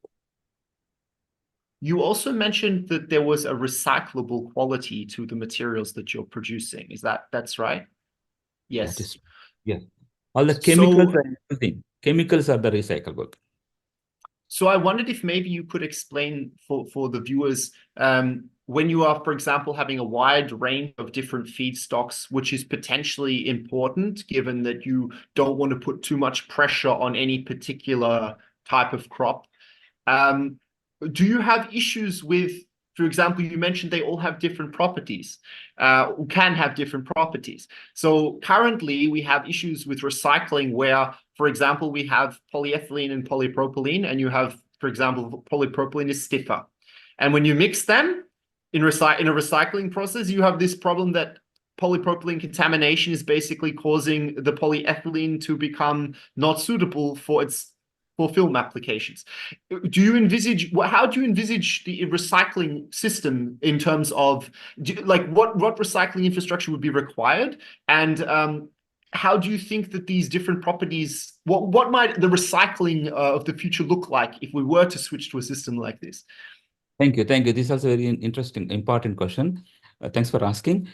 You also mentioned that there was a recyclable quality to the materials that you're producing. That's right? Yes. That is, yes. All the chemicals are everything. Chemicals are the recyclable. So I wondered if maybe you could explain for the viewers, when you are, for example, having a wide range of different feedstocks, which is potentially important, given that you don't want to put too much pressure on any particular type of crop. Do you have issues with, for example, you mentioned they all have different properties, can have different properties. So currently we have issues with recycling where, for example, we have polyethylene and polypropylene, and you have, for example, polypropylene is stiffer. And when you mix them in a recycling process, you have this problem that polypropylene contamination is basically causing the polyethylene to become not suitable for film applications. How do you envisage the recycling system in terms of what recycling infrastructure would be required, and how do you think that these different properties, what might the recycling of the future look like if we were to switch to a system like this? Thank you. Thank you. This is also a very interesting, important question. Thanks for asking.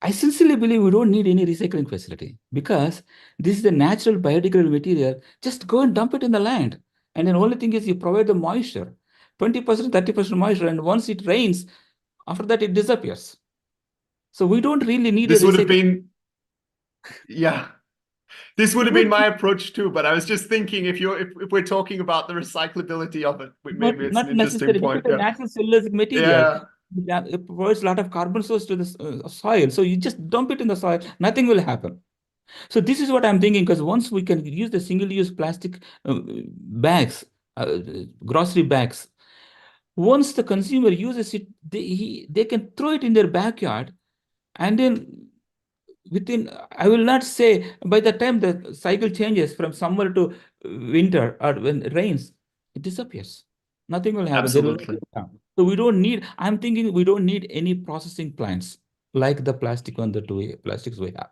I sincerely believe we don't need any recycling facility because this is the natural biodegradable material. Just go and dump it in the land. And then only thing is you provide the moisture, 20%, 30% moisture. And once it rains, after that it disappears. So we don't really need This a would have recycling. been, yeah. This would have been my approach too, but I was just thinking if we're talking about the recyclability of it, maybe it's an Not interesting necessary because point. the Yeah. natural cellulosic material Yeah. it provides a lot of carbon source to the soil. So you just dump it in the soil, nothing will happen. So this is what I'm thinking, because once we can use the single-use plastic bags, grocery bags, once the consumer uses it, they can throw it in their backyard, and then within, I will not say by the time the cycle changes from summer to winter or when it rains, it disappears. Nothing will happen. There will Absolutely. So we don't need, I'm thinking we don't need any processing plants like the plastic one that plastics we have.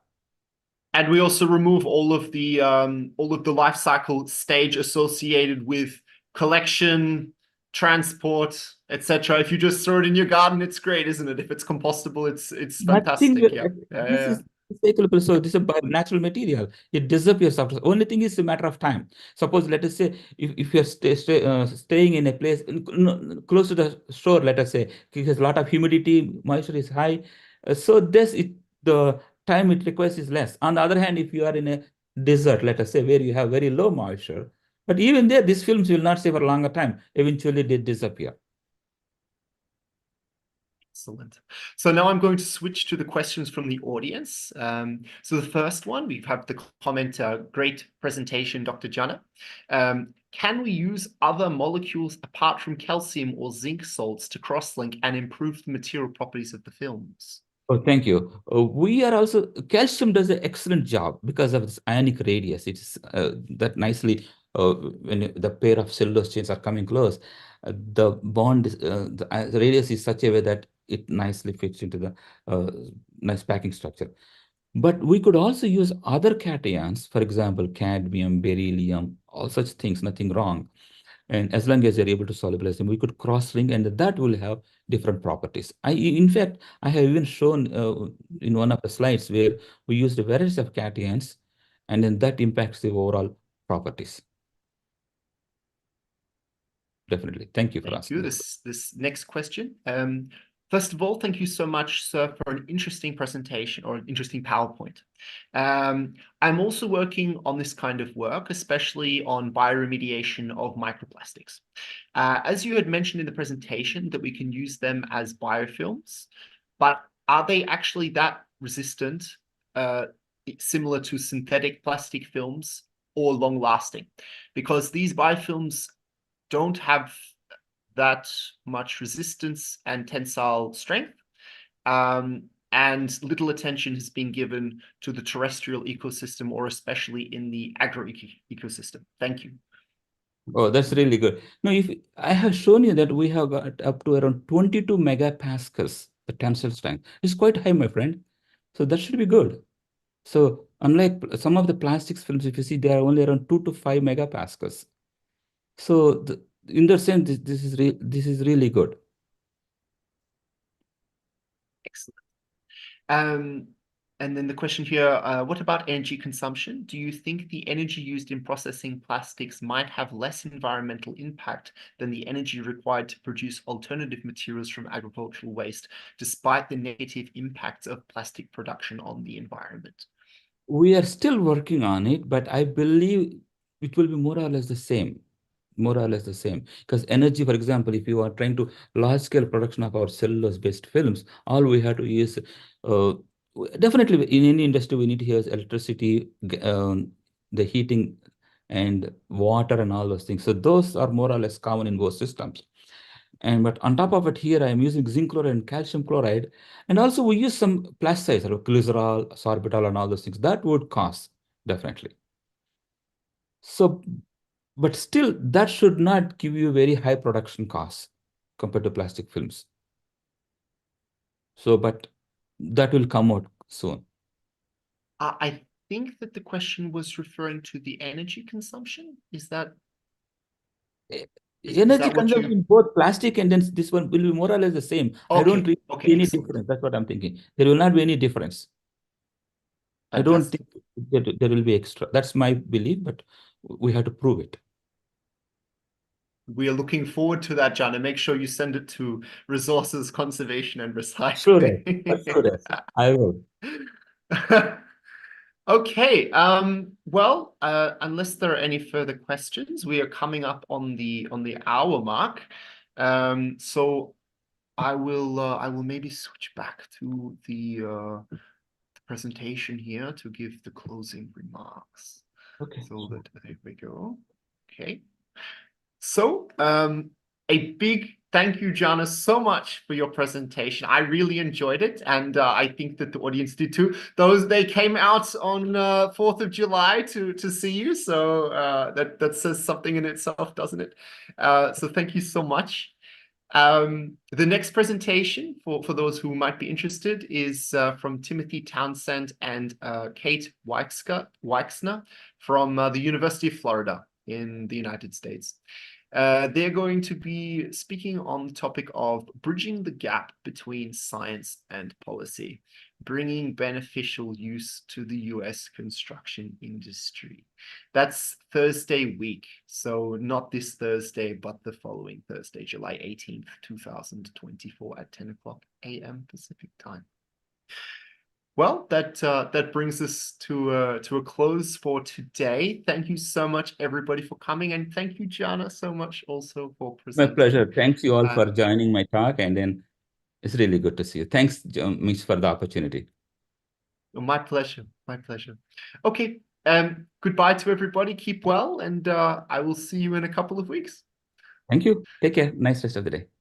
And we also remove all of the life cycle stage associated with collection, transport, etc. If you just throw it in your garden, it's great, isn't it? If it's compostable, it's Nothing fantastic. will, Yeah. Yeah, this yeah. is recyclable. So this is a natural material. It disappears after. Only thing is a matter of time. Suppose, let us say, if you're staying in a place close to the shore, let us say, because a lot of humidity, moisture is high. So the time it requires is less. On the other hand, if you are in a desert, let us say, where you have very low moisture, but even there, these films will not stay for a longer time. Eventually, they disappear. Excellent. So now I'm going to switch to the questions from the audience. So the first one, we have the comment, great presentation, Dr. Jana. Can we use other molecules apart from calcium or zinc salts to cross-link and improve the material properties of the films? Oh, thank you. We are also, calcium does an excellent job because of its ionic radius. It's that nicely, when the pair of cellulose chains are coming close, the bond, the radius is such a way that it nicely fits into the nice packing structure. But we could also use other cations, for example, cadmium, beryllium, all such things, nothing wrong. And as long as you're able to solubilize them, we could cross-link, and that will have different properties. In fact, I have even shown in one of the slides where we used a variety of cations, and then that impacts the overall properties. Definitely. Thank you for asking. This next question. First of all, thank you so much, sir, for an interesting presentation or an interesting PowerPoint. I'm also working on this kind of work, especially on bioremediation of microplastics. As you had mentioned in the presentation, that we can use them as biofilms, but are they actually that resistant, similar to synthetic plastic films, or long-lasting? Because these biofilms don't have that much resistance and tensile strength, and little attention has been given to the terrestrial ecosystem, or especially in the agro-ecosystem. Thank you. Oh, that's really good. Now, if I have shown you that we have got up to around 22 megapascals, the tensile strength. It's quite high, my friend. So that should be good. So unlike some of the plastics films, if you see, they are only around 2 to 5 megapascals. So in that sense, this is really good. Excellent. And then the question here, what about energy consumption? Do you think the energy used in processing plastics might have less environmental impact than the energy required to produce alternative materials from agricultural waste, despite the negative impacts of plastic production on the environment? We are still working on it, but I believe it will be more or less the same. More or less the same. Because energy, for example, if you are trying to large scale production of our cellulose-based films, all we have to use, definitely in any industry, we need to use electricity, the heating and water and all those things. So those are more or less common in both systems. But on top of it, here I am using zinc chloride and calcium chloride. And also we use some plasticides, like glycerol, sorbitol, and all those things. That would cause, definitely. So, but still, that should not give you very high production costs compared to plastic films. So, but that will come out soon. I think that the question was referring to the energy consumption. Is that Energy what consumption you? in both plastic and then this one will be more or less the same. I don't Okay, really okay, see any excellent. difference. That's what I'm thinking. There will not be any difference. I don't Fantastic. think that there will be extra. That's my belief, but we have to prove it. We are looking forward to that, John, and make sure you send it to Resources Conservation and Sure, Recycling. sure, I will. Okay. Well, unless there are any further questions, we are coming up on the hour mark. So I will maybe switch back to the presentation here to give the closing remarks. Okay. So that there we go. Okay. So, a big thank you, Jana, so much for your presentation. I really enjoyed it, and I think that the audience did too. They came out on 4th of July to see you, so that says something in itself, doesn't it? So thank you so much. The next presentation, for those who might be interested, is from Timothy Townsend and Kate Weixner from the University of Florida in the United States. They're going to be speaking on the topic of bridging the gap between science and policy, bringing beneficial use to the US construction industry. That's Thursday week, so not this Thursday, but the following Thursday, July 18th, 2024 at 10 o'clock a.m. Pacific time. Well, that brings us to a close for today. Thank you so much, everybody, for coming, and thank you, Jana, so much also for My presenting. pleasure. Thanks you all for joining my talk, and then it's really good to see you. Thanks, Miss, for the opportunity. My pleasure. My pleasure. Okay. Goodbye to everybody. Keep well, and I will see you in a couple of weeks. Thank you. Take care. Nice rest of the day.